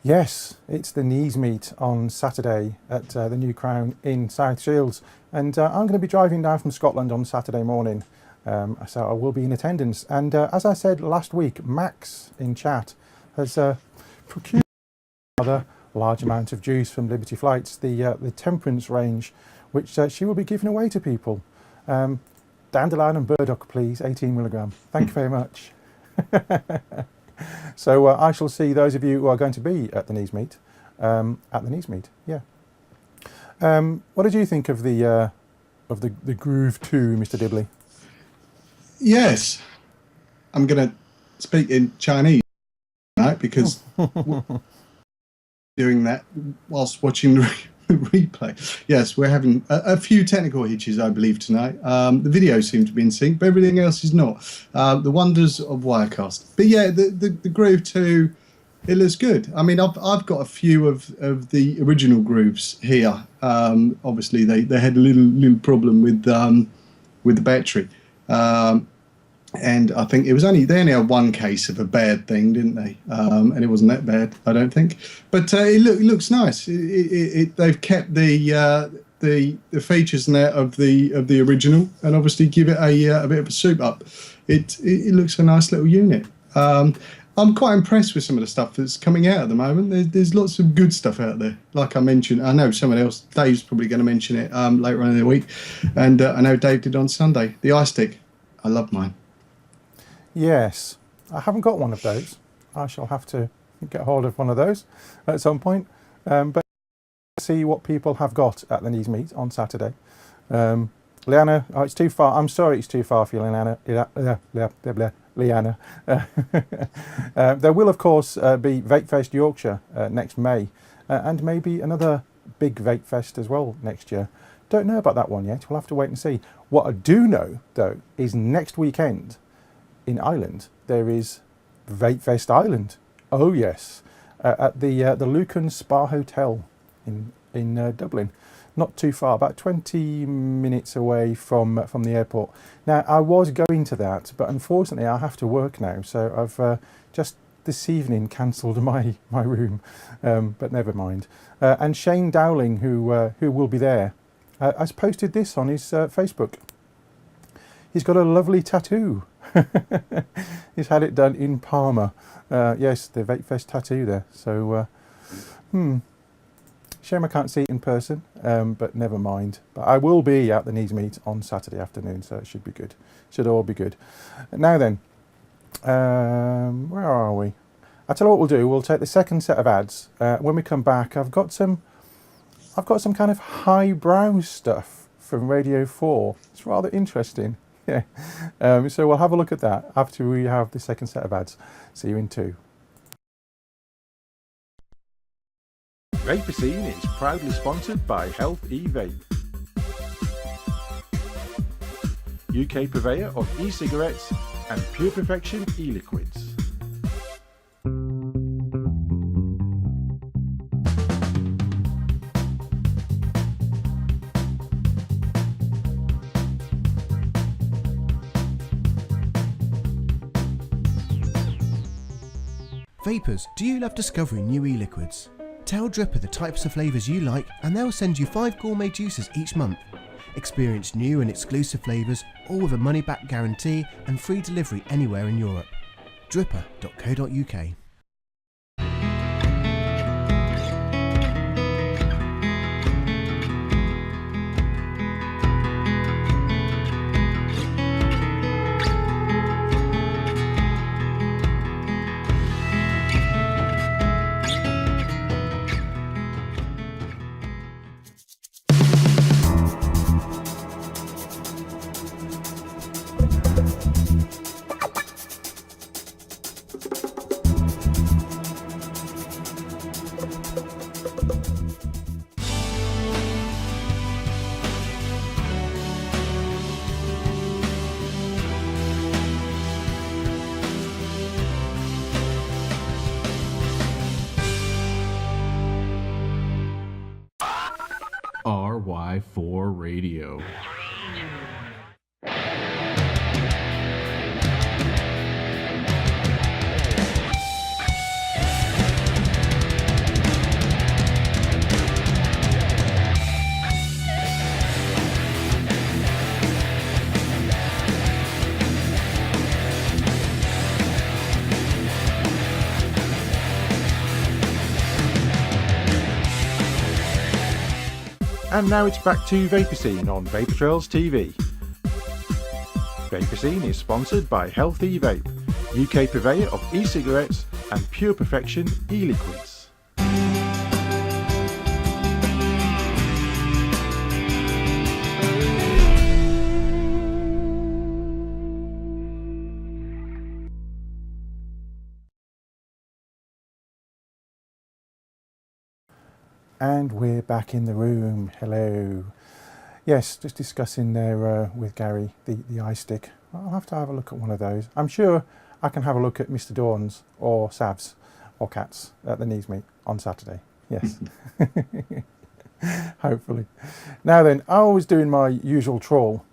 A: Yes, it's the knees meet on Saturday at the New Crown in South Shields, and I'm going to be driving down from Scotland on Saturday morning, so I will be in attendance. And as I said last week, Max in chat has procured a rather large amount of juice from Liberty Flights, the Temperance range, which she will be giving away to people. Dandelion and burdock, please, 18 milligram. Thank you very much. So I shall see those of you who are going to be at the knees meet, yeah. What did you think of the Groove II, Mr. Dibley?
B: Yes, I'm going to speak in Chinese tonight because doing that whilst watching the replay. Yes, we're having a few technical hitches, I believe, tonight. The video seems to be in sync, but everything else is not. The wonders of Wirecast. But yeah, the Groove II, it looks good. I mean, I've got a few of the original grooves here. Obviously, they had a little problem with the battery. And I think it was they only had one case of a bad thing, didn't they? And it wasn't that bad, I don't think. But it looks nice. They've kept the features in there of the original, and obviously give it a bit of a soup up. It looks a nice little unit. I'm quite impressed with some of the stuff that's coming out at the moment. There's lots of good stuff out there. Like I mentioned, I know someone else, Dave's probably going to mention it later on in the week, and I know Dave did on Sunday. The iStick, I love mine.
A: Yes, I haven't got one of those. I shall have to get hold of one of those at some point. But see what people have got at the knees meet on Saturday. Leanna, oh, it's too far. I'm sorry, it's too far for you, Leanna. There will, of course, be VapeFest Yorkshire next May, and maybe another big VapeFest as well next year. Don't know about that one yet. We'll have to wait and see. What I do know, though, is next weekend in Ireland there is VapeFest Ireland. Oh yes, at the Lucan Spa Hotel in Dublin, not too far, about 20 minutes away from the airport. Now I was going to that, but unfortunately I have to work now, so I've just this evening cancelled my room. But never mind. And Shane Dowling, who will be there, has posted this on his Facebook. He's got a lovely tattoo. He's had it done in Parma. Yes, the VapeFest tattoo there. So, shame I can't see it in person, but never mind. But I will be at the knees meet on Saturday afternoon, so it should be good. Should all be good. Now then, where are we? I tell you what we'll do. We'll take the second set of ads. When we come back, I've got some kind of highbrow stuff from Radio 4. It's rather interesting. Yeah, so we'll have a look at that after we have the second set of ads. See you in 2. VaperScene is proudly sponsored by Health E-Vape, UK purveyor of e-cigarettes and Pure Perfection e-liquids.
E: Vapers, do you love discovering new e-liquids? Tell Dripper the types of flavours you like and they'll send you 5 gourmet juices each month. Experience new and exclusive flavours, all with a money-back guarantee and free delivery anywhere in Europe. Dripper.co.uk.
F: RY4 Radio.
A: And now it's back to VaperScene on Vapor Trails TV. VaperScene is sponsored by Healthy Vape, UK purveyor of e-cigarettes and Pure Perfection e-liquids. And we're back in the room. Hello. Yes, just discussing there with Gary the iStick. I'll have to have a look at one of those. I'm sure I can have a look at Mr. Dawn's or Sav's or Cat's at the Knees Meet on Saturday. Yes. Hopefully. Now then, I was doing my usual trawl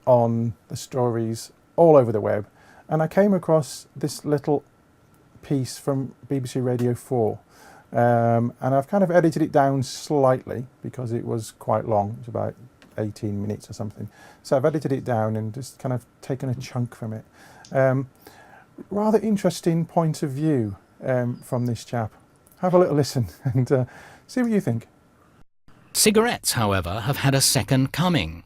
A: on the stories all over the web, and I came across this little piece from BBC Radio 4. And I've kind of edited it down slightly because it was quite long. It was about 18 minutes or something. So I've edited it down and just kind of taken a chunk from it. Rather interesting point of view from this chap. Have a little listen and see what you think.
G: Cigarettes, however, have had a second coming,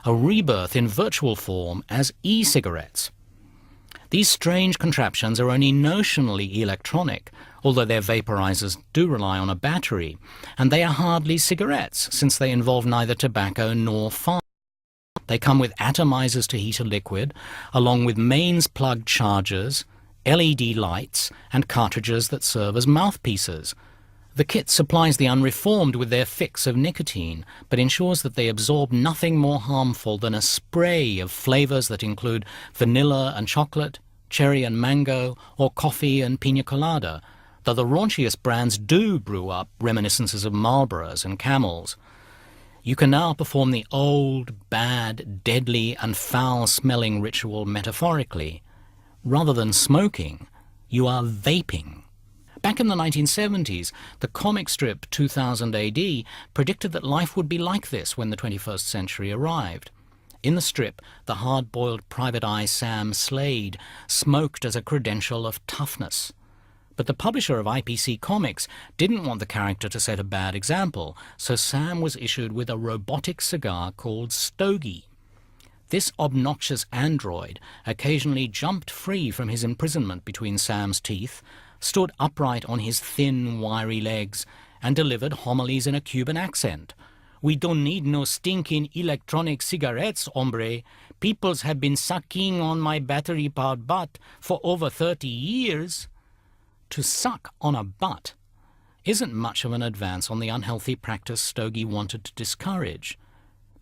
G: a rebirth in virtual form as e-cigarettes. These strange contraptions are only notionally electronic, although their vaporizers do rely on a battery, and they are hardly cigarettes, since they involve neither tobacco nor fire. They come with atomizers to heat a liquid, along with mains plug chargers, LED lights, and cartridges that serve as mouthpieces. The kit supplies the unreformed with their fix of nicotine, but ensures that they absorb nothing more harmful than a spray of flavors that include vanilla and chocolate, cherry and mango, or coffee and pina colada, though the raunchiest brands do brew up reminiscences of Marlboros and Camels. You can now perform the old, bad, deadly and foul-smelling ritual metaphorically. Rather than smoking, you are vaping. Back in the 1970s, the comic strip 2000 AD predicted that life would be like this when the 21st century arrived. In the strip, the hard-boiled private eye Sam Slade smoked as a credential of toughness. But the publisher of IPC Comics didn't want the character to set a bad example, so Sam was issued with a robotic cigar called Stogie. This obnoxious android occasionally jumped free from his imprisonment between Sam's teeth, stood upright on his thin, wiry legs, and delivered homilies in a Cuban accent. "We don't need no stinking electronic cigarettes, hombre. Peoples have been sucking on my battery-powered butt for over 30 years. To suck on a butt isn't much of an advance on the unhealthy practice Stogie wanted to discourage.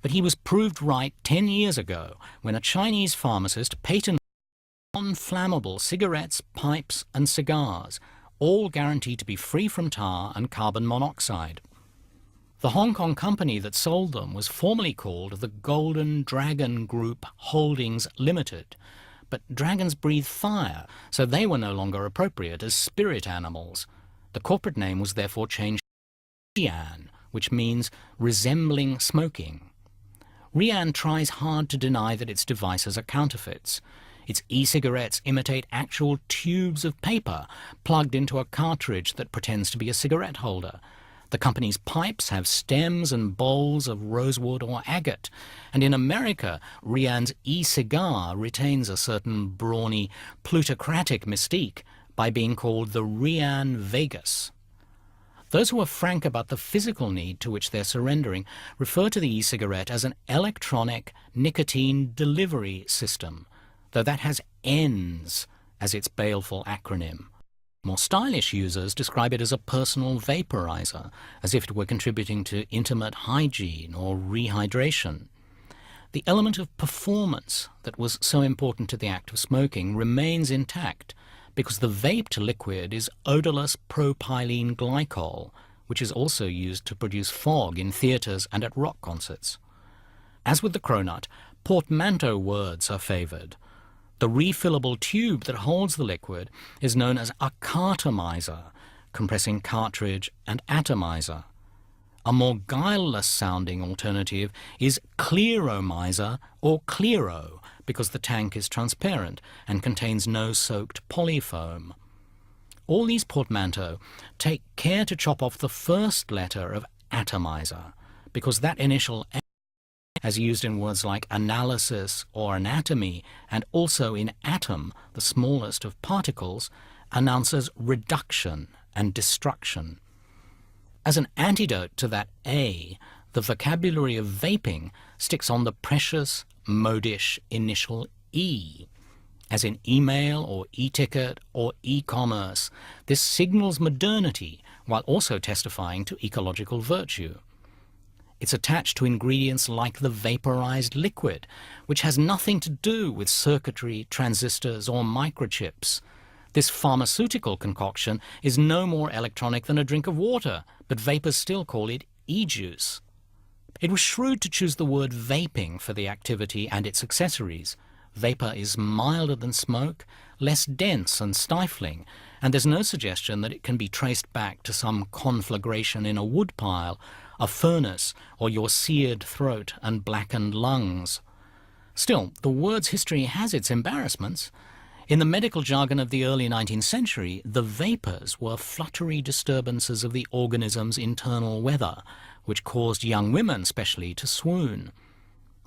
G: But he was proved right 10 years ago when a Chinese pharmacist patented non-flammable cigarettes, pipes and cigars, all guaranteed to be free from tar and carbon monoxide. The Hong Kong company that sold them was formerly called the Golden Dragon Group Holdings Limited, but dragons breathe fire, so they were no longer appropriate as spirit animals. The corporate name was therefore changed to Rian, which means resembling smoking. Rian tries hard to deny that its devices are counterfeits. Its e-cigarettes imitate actual tubes of paper plugged into a cartridge that pretends to be a cigarette holder. The company's pipes have stems and bowls of rosewood or agate, and in America, Rian's e-cigar retains a certain brawny, plutocratic mystique by being called the Rian Vegas. Those who are frank about the physical need to which they're surrendering refer to the e-cigarette as an electronic nicotine delivery system, though that has ENDS as its baleful acronym. More stylish users describe it as a personal vaporizer, as if it were contributing to intimate hygiene or rehydration. The element of performance that was so important to the act of smoking remains intact, because the vaped liquid is odorless propylene glycol, which is also used to produce fog in theatres and at rock concerts. As with the cronut, portmanteau words are favoured. The refillable tube that holds the liquid is known as a cartomizer, compressing cartridge and atomizer. A more guileless-sounding alternative is clearomizer or clearo, because the tank is transparent and contains no soaked polyfoam. All these portmanteaux take care to chop off the first letter of atomizer, because that initial A, as used in words like analysis or anatomy, and also in atom, the smallest of particles, announces reduction and destruction. As an antidote to that A, the vocabulary of vaping sticks on the precious, modish initial E. As in email or e-ticket or e-commerce, this signals modernity while also testifying to ecological virtue. It's attached to ingredients like the vaporized liquid, which has nothing to do with circuitry, transistors, or microchips. This pharmaceutical concoction is no more electronic than a drink of water, but vapors still call it e-juice. It was shrewd to choose the word vaping for the activity and its accessories. Vapor is milder than smoke, less dense and stifling, and there's no suggestion that it can be traced back to some conflagration in a woodpile, a furnace, or your seared throat and blackened lungs. Still, the word's history has its embarrassments. In the medical jargon of the early 19th century, the vapors were fluttery disturbances of the organism's internal weather, which caused young women especially to swoon.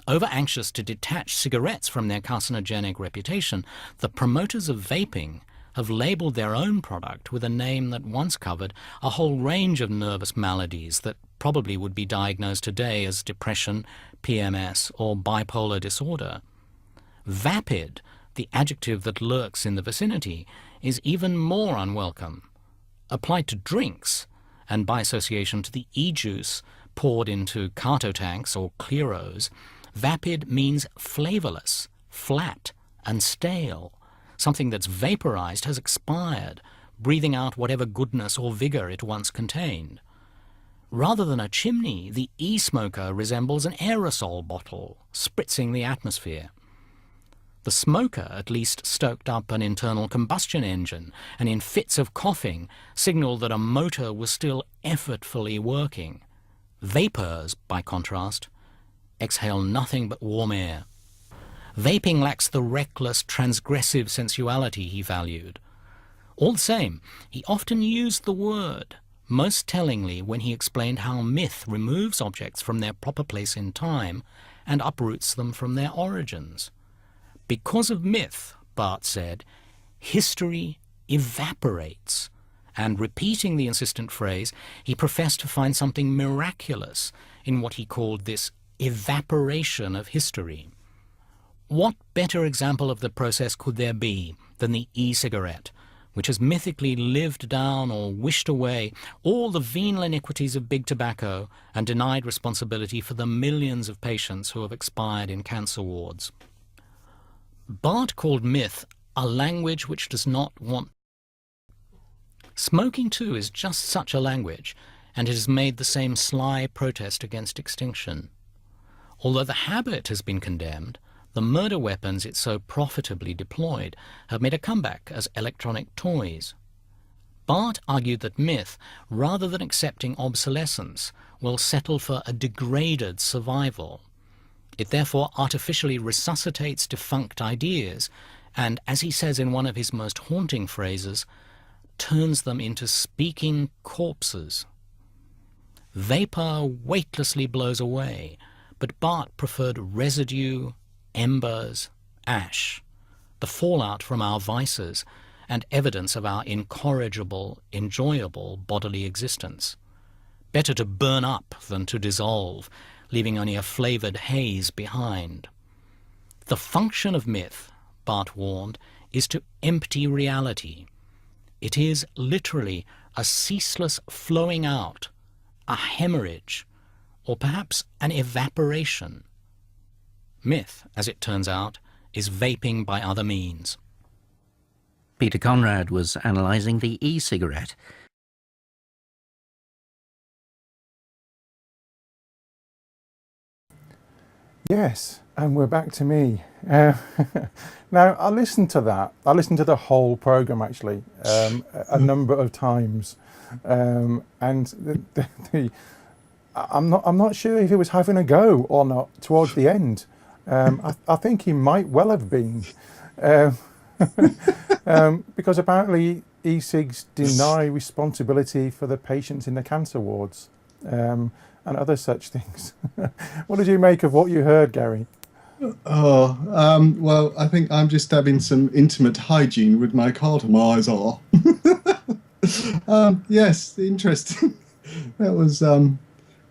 G: Over-anxious to detach cigarettes from their carcinogenic reputation, the promoters of vaping have labelled their own product with a name that once covered a whole range of nervous maladies that probably would be diagnosed today as depression, PMS, or bipolar disorder. Vapid, the adjective that lurks in the vicinity, is even more unwelcome. Applied to drinks, and by association to the e-juice poured into cartotanks or clearos, vapid means flavourless, flat, and stale. Something that's vaporized has expired, breathing out whatever goodness or vigour it once contained. Rather than a chimney, the e-smoker resembles an aerosol bottle, spritzing the atmosphere. The smoker at least stoked up an internal combustion engine, and in fits of coughing signalled that a motor was still effortfully working. Vapours, by contrast, exhale nothing but warm air. Vaping lacks the reckless, transgressive sensuality he valued. All the same, he often used the word, most tellingly when he explained how myth removes objects from their proper place in time and uproots them from their origins. Because of myth, Barth said, history evaporates, and repeating the insistent phrase, he professed to find something miraculous in what he called this evaporation of history. What better example of the process could there be than the e-cigarette, which has mythically lived down or wished away all the venal iniquities of big tobacco and denied responsibility for the millions of patients who have expired in cancer wards? Barth called myth a language which does not want. Smoking, too, is just such a language, and it has made the same sly protest against extinction. Although the habit has been condemned, the murder weapons it so profitably deployed have made a comeback as electronic toys. Bart argued that myth, rather than accepting obsolescence, will settle for a degraded survival. It therefore artificially resuscitates defunct ideas and, as he says in one of his most haunting phrases, turns them into speaking corpses. Vapor weightlessly blows away, but Bart preferred residue, embers, ash, the fallout from our vices, and evidence of our incorrigible, enjoyable bodily existence. Better to burn up than to dissolve, leaving only a flavoured haze behind. The function of myth, Bart warned, is to empty reality. It is literally a ceaseless flowing out, a hemorrhage, or perhaps an evaporation. Myth, as it turns out, is vaping by other means.
H: Peter Conrad was analysing the e-cigarette.
A: Yes, and we're back to me. Now, I listened to that. I listened to the whole programme, actually, a number of times. And I'm not sure if he was having a go or not towards the end. I think he might well have been. Because apparently e-cigs deny responsibility for the patients in the cancer wards and other such things. What did you make of what you heard, Gary?
B: Well, I think I'm just having some intimate hygiene with my ATOMIZER. Yes, interesting. That was, I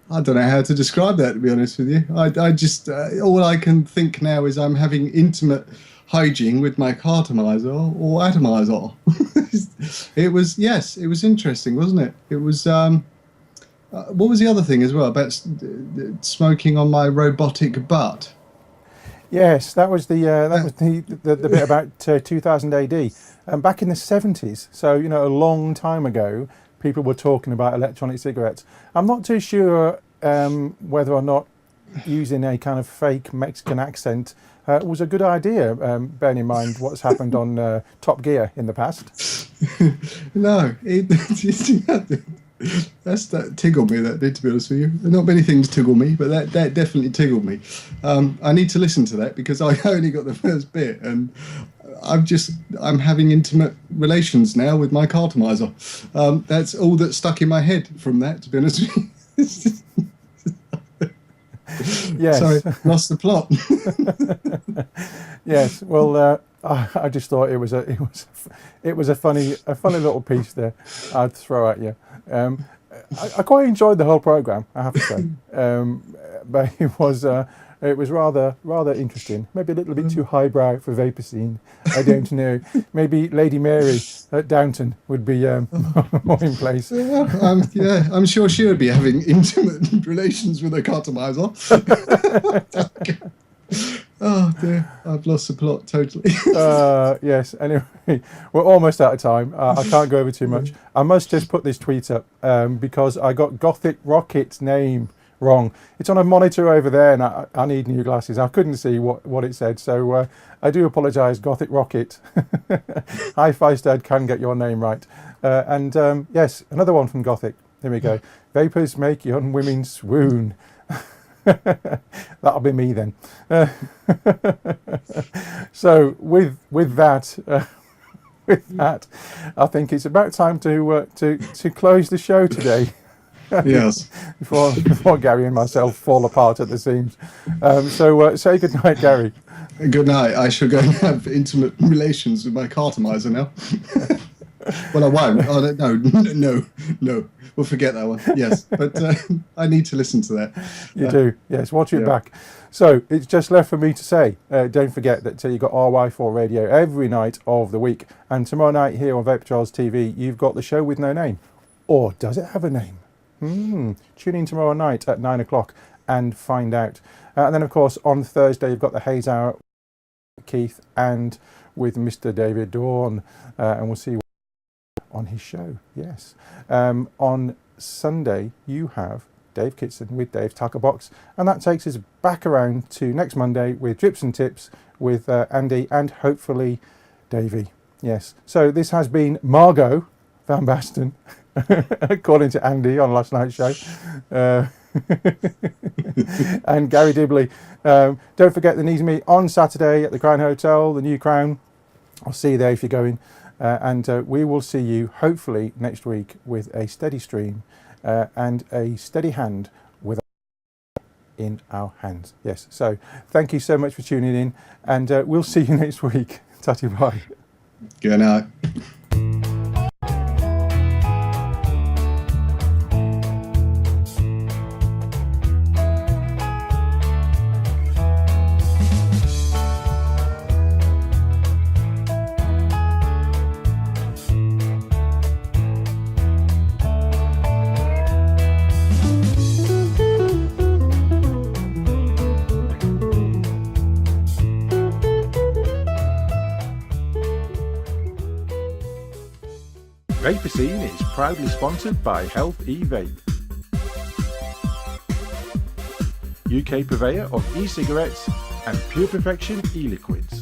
B: don't know how to describe that, to be honest with you. I just, all I can think now is I'm having intimate hygiene with my ATOMIZER or ATOMIZER. It was, yes, it was interesting, wasn't it? It was, what was the other thing as well about smoking on my robotic butt?
A: Yes, that was the bit about 2000 AD. Back in the 70s, so a long time ago, people were talking about electronic cigarettes. I'm not too sure whether or not using a kind of fake Mexican accent was a good idea, bearing in mind what's happened on Top Gear in the past.
B: No, that tickled me, that did, to be honest with you. Not many things tickle me, but that definitely tickled me. I need to listen to that because I only got the first bit, and I'm having intimate relations now with my ATOMIZER. That's all that stuck in my head from that, to be honest with you.
A: Yes.
B: Sorry, lost the plot.
A: Yes. Well, I just thought it was a funny little piece there. I'd throw at you. I quite enjoyed the whole program, I have to say, but it was rather interesting. Maybe a little bit too highbrow for VaperScene. I don't know. Maybe Lady Mary at Downton would be more in place.
B: Yeah, I'm sure she would be having intimate relations with a ATOMIZER. Oh dear, I've lost the plot totally.
A: Yes, anyway, we're almost out of time. I can't go over too much. I must just put this tweet up because I got Gothic Rocket's name wrong. It's on a monitor over there and I need new glasses. I couldn't see what it said, so I do apologise, Gothic Rocket. Hi Feistad, can get your name right. And yes, another one from Gothic. Here we go. Vapors make young women swoon. That'll be me then. So with that, I think it's about time to close the show today.
B: Yes.
A: before Gary and myself fall apart at the seams. So say good night, Gary.
B: Good night. I shall go and have intimate relations with my ATOMIZER now. Well, I won't. Oh, no. We'll forget that one. Yes, but I need to listen to that.
A: You do. Yes, watch it back. So it's just left for me to say, don't forget that you've got RY4 Radio every night of the week. And tomorrow night here on Vapor Charles TV, you've got the show with no name. Or does it have a name? Tune in tomorrow night at 9 o'clock and find out. And then, of course, on Thursday, you've got the Haze Hour with Keith and with Mr. David Dawn. And we'll see on his show, yes. On Sunday, you have Dave Kitson with Dave Tuckerbox. And that takes us back around to next Monday with Drips and Tips with Andy and hopefully Davey. Yes. So this has been Margot Van Basten, according to Andy on last night's show. And Gary Dibley. Don't forget the Knees Meet on Saturday at the Crown Hotel, the New Crown. I'll see you there if you're going. And we will see you hopefully next week with a steady stream and a steady hand with in our hands. Yes. So thank you so much for tuning in, and we'll see you next week. Tatty bye.
B: Good night.
A: VaperScene is proudly sponsored by Health E-Vape, UK purveyor of e-cigarettes and Pure Perfection e-liquids.